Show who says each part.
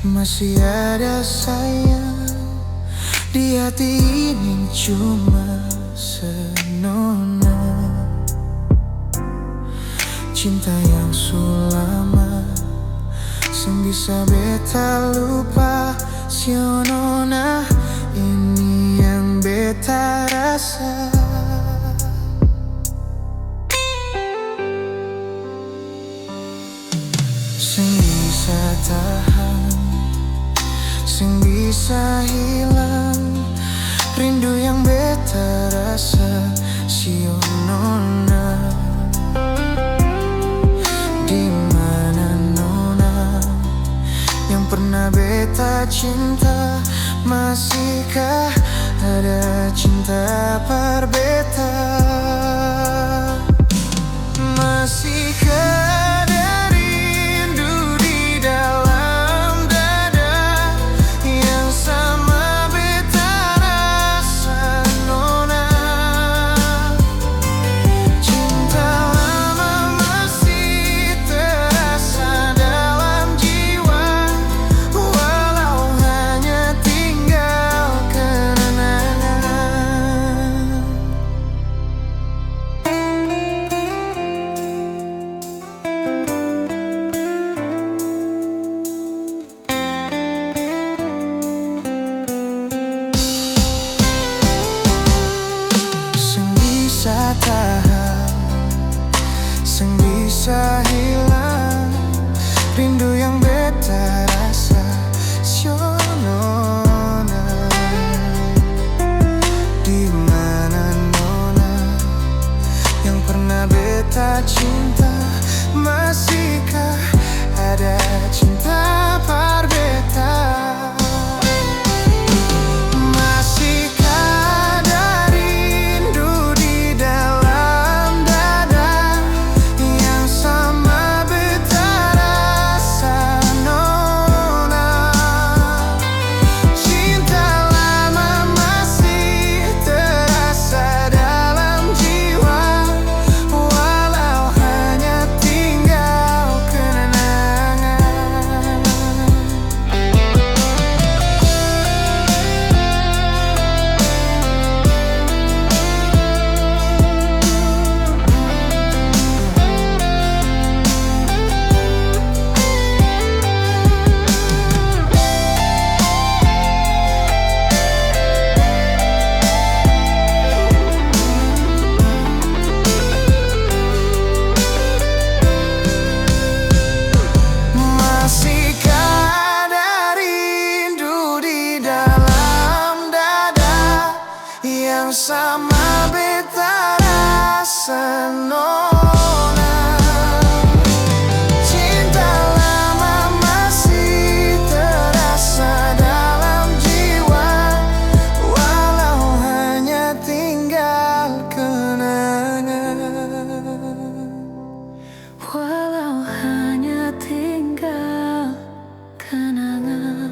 Speaker 1: Masih ada sayang di hati ini, cuma senona cinta yang sulama sing bisa beta lupa. Sionona ini yang beta rasa. Sing bisa tahan, sing bisa hilang rindu yang beta rasa. Sionona, dimana nona yang pernah beta cinta? Masihkah ada cinta par beta? Masihkah tahan, sing bisa hilang rindu yang beta rasa. Sionona, dimana nona yang pernah beta cinta? Masihkah ada cinta par beta? Sama beta rasa nona, cinta lama masih terasa dalam jiwa, walau hanya tinggal kenangan, walau hanya tinggal kenangan.